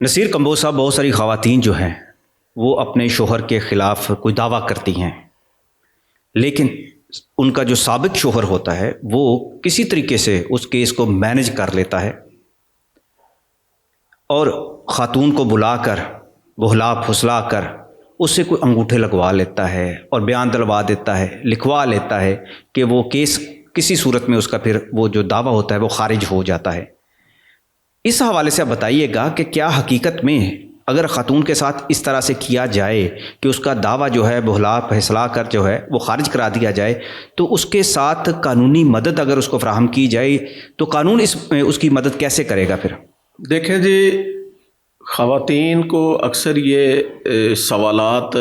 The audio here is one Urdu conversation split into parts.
نصیر کمبوز صاحب، بہت ساری خواتین جو ہیں وہ اپنے شوہر کے خلاف کوئی دعویٰ کرتی ہیں، لیکن ان کا جو سابق شوہر ہوتا ہے وہ کسی طریقے سے اس کیس کو مینج کر لیتا ہے اور خاتون کو بلا کر بہلا پھسلا کر اس سے کوئی انگوٹھے لگوا لیتا ہے اور بیان دلوا دیتا ہے، لکھوا لیتا ہے کہ وہ کیس کسی صورت میں اس کا پھر وہ جو دعویٰ ہوتا ہے وہ خارج ہو جاتا ہے۔ اس حوالے سے آپ بتائیے گا کہ کیا حقیقت میں اگر خاتون کے ساتھ اس طرح سے کیا جائے کہ اس کا دعویٰ جو ہے بہلا پھسلا کر جو ہے وہ خارج کرا دیا جائے تو اس کے ساتھ قانونی مدد اگر اس کو فراہم کی جائے تو قانون اس کی مدد کیسے کرے گا پھر؟ دیکھیں جی، خواتین کو اکثر یہ سوالات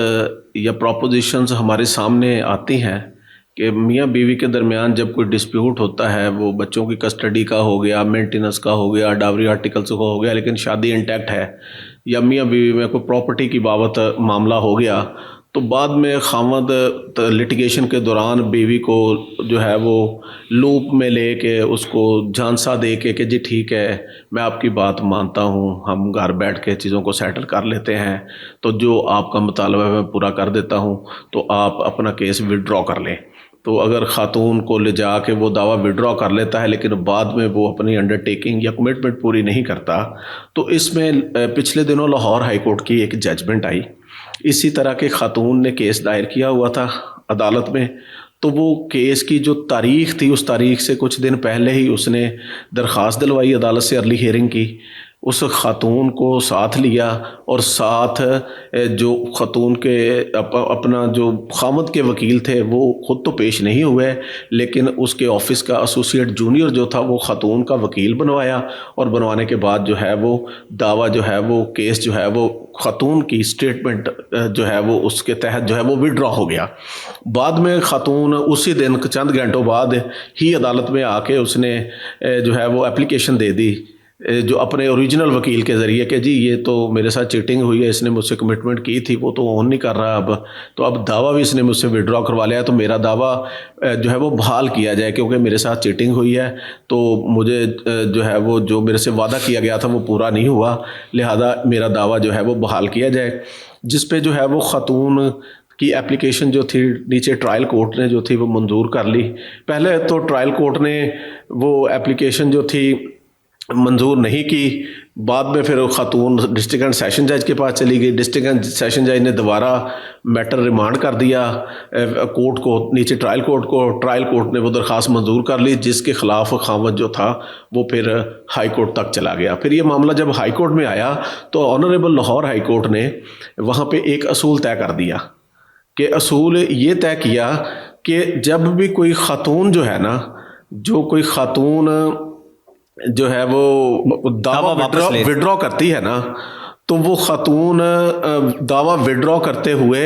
یا پروپوزیشنز ہمارے سامنے آتی ہیں کہ میاں بیوی کے درمیان جب کوئی ڈسپیوٹ ہوتا ہے، وہ بچوں کی کسٹڈی کا ہو گیا، مینٹیننس کا ہو گیا، ڈاوری آرٹیکلز کا ہو گیا، لیکن شادی انٹیکٹ ہے، یا میاں بیوی میں کوئی پراپرٹی کی بابت معاملہ ہو گیا، تو بعد میں خاوند لٹیگیشن کے دوران بیوی کو جو ہے وہ لوپ میں لے کے اس کو جھانسا دے کے کہ جی ٹھیک ہے میں آپ کی بات مانتا ہوں، ہم گھر بیٹھ کے چیزوں کو سیٹل کر لیتے ہیں، تو جو آپ کا مطالبہ ہے میں پورا کر دیتا ہوں، تو آپ اپنا کیس وڈرا کر لیں۔ تو اگر خاتون کو لے جا کے وہ دعویٰ وڈرا کر لیتا ہے لیکن بعد میں وہ اپنی انڈرٹیکنگ یا کمٹمنٹ پوری نہیں کرتا، تو اس میں پچھلے دنوں لاہور ہائی کورٹ کی ایک ججمنٹ آئی، اسی طرح کے خاتون نے کیس دائر کیا ہوا تھا عدالت میں، تو وہ کیس کی جو تاریخ تھی اس تاریخ سے کچھ دن پہلے ہی اس نے درخواست دلوائی عدالت سے، ارلی ہیئرنگ کی، اس خاتون کو ساتھ لیا اور ساتھ جو خاتون کے اپنا جو خامد کے وکیل تھے وہ خود تو پیش نہیں ہوئے، لیکن اس کے آفس کا ایسوسیٹ جونیئر جو تھا وہ خاتون کا وکیل بنوایا، اور بنوانے کے بعد جو ہے وہ دعویٰ جو ہے وہ کیس جو ہے وہ خاتون کی اسٹیٹمنٹ جو ہے وہ اس کے تحت جو ہے وہ وڈرا ہو گیا۔ بعد میں خاتون اسی دن چند گھنٹوں بعد ہی عدالت میں آ کے اس نے جو ہے وہ اپلیکیشن دے دی جو اپنے اوریجنل وکیل کے ذریعے کہ جی یہ تو میرے ساتھ چیٹنگ ہوئی ہے، اس نے مجھ سے کمٹمنٹ کی تھی، وہ تو آن نہیں کر رہا اب، تو اب دعویٰ بھی اس نے مجھ سے وڈرا کروا لیا، تو میرا دعویٰ جو ہے وہ بحال کیا جائے کیونکہ میرے ساتھ چیٹنگ ہوئی ہے، تو مجھے جو ہے وہ جو میرے سے وعدہ کیا گیا تھا وہ پورا نہیں ہوا، لہذا میرا دعویٰ جو ہے وہ بحال کیا جائے۔ جس پہ جو ہے وہ خاتون کی اپلیکیشن جو تھی نیچے ٹرائل کورٹ نے جو تھی وہ منظور کر لی۔ پہلے تو ٹرائل کورٹ نے وہ اپلیکیشن جو تھی منظور نہیں کی، بعد میں پھر خاتون ڈسٹرکٹ اینڈ سیشن جج کے پاس چلی گئی، ڈسٹرکٹ اینڈ سیشن جج نے دوبارہ میٹر ریمانڈ کر دیا کورٹ کو، نیچے ٹرائل کورٹ کو، ٹرائل کورٹ نے وہ درخواست منظور کر لی، جس کے خلاف خاوند جو تھا وہ پھر ہائی کورٹ تک چلا گیا۔ پھر یہ معاملہ جب ہائی کورٹ میں آیا تو آنریبل لاہور ہائی کورٹ نے وہاں پہ ایک اصول طے کر دیا کہ اصول یہ طے کیا کہ جب بھی کوئی خاتون جو ہے نا، جو کوئی خاتون جو ہے وہ دعویٰ وڈرا کرتی ہے نا، تو وہ خاتون دعویٰ وڈرا کرتے ہوئے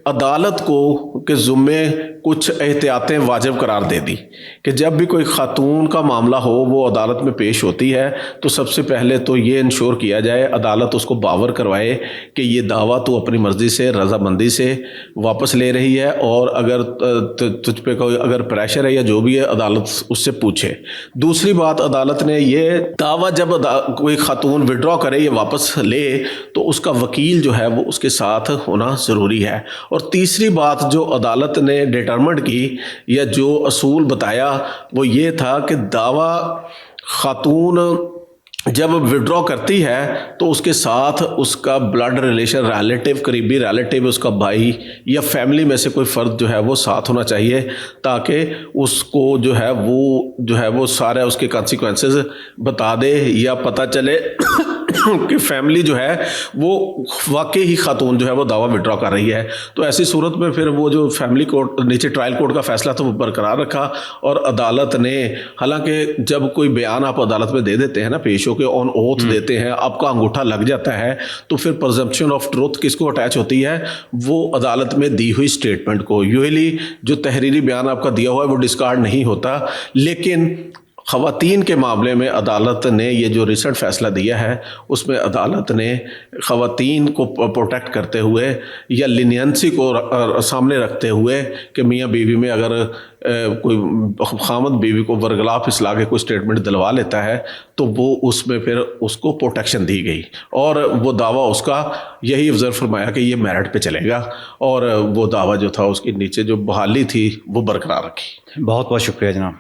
عدالت کو کے ذمے کچھ احتیاطیں واجب قرار دے دی کہ جب بھی کوئی خاتون کا معاملہ ہو وہ عدالت میں پیش ہوتی ہے تو سب سے پہلے تو یہ انشور کیا جائے، عدالت اس کو باور کروائے کہ یہ دعویٰ تو اپنی مرضی سے رضامندی سے واپس لے رہی ہے، اور اگر تجھ پہ کوئی اگر پریشر ہے یا جو بھی ہے عدالت اس سے پوچھے۔ دوسری بات، عدالت نے یہ دعویٰ جب کوئی خاتون وڈرا کرے یا واپس لے تو اس کا وکیل جو ہے وہ اس کے ساتھ ہونا ضروری ہے۔ اور تیسری بات جو عدالت نے ڈیٹرمنٹ کی یا جو اصول بتایا وہ یہ تھا کہ دعویٰ خاتون جب وڈرا کرتی ہے تو اس کے ساتھ اس کا بلڈ ریلیشن ریلیٹیو، قریبی ریلیٹیو، اس کا بھائی یا فیملی میں سے کوئی فرد جو ہے وہ ساتھ ہونا چاہیے تاکہ اس کو جو ہے وہ سارے اس کے کانسیکوینسز بتا دے یا پتہ چلے کہ فیملی جو ہے وہ واقعی ہی خاتون جو ہے وہ دعویٰ وڈرا کر رہی ہے۔ تو ایسی صورت میں پھر وہ جو فیملی کورٹ نیچے ٹرائل کورٹ کا فیصلہ تھا وہ برقرار رکھا، اور عدالت نے حالانکہ جب کوئی بیان آپ عدالت میں دے دیتے ہیں نا، پیش ہو کے آن اوتھ دیتے ہیں، آپ کا انگوٹھا لگ جاتا ہے، تو پھر پرزمپشن آف ٹروتھ کس کو اٹیچ ہوتی ہے؟ وہ عدالت میں دی ہوئی اسٹیٹمنٹ کو۔ یوزلی جو تحریری بیان آپ کا دیا ہوا ہے وہ ڈسکارڈ نہیں ہوتا، لیکن خواتین کے معاملے میں عدالت نے یہ جو ریسنٹ فیصلہ دیا ہے اس میں عدالت نے خواتین کو پروٹیکٹ کرتے ہوئے یا لینینسی کو سامنے رکھتے ہوئے کہ میاں بیوی میں اگر کوئی خامد بیوی کو برخلاف اصلاح کے کوئی اسٹیٹمنٹ دلوا لیتا ہے تو وہ اس میں پھر اس کو پروٹیکشن دی گئی، اور وہ دعویٰ اس کا یہی آبزرو فرمایا کہ یہ میرٹ پہ چلے گا، اور وہ دعویٰ جو تھا اس کے نیچے جو بحالی تھی وہ برقرار رکھی۔ بہت بہت شکریہ جناب۔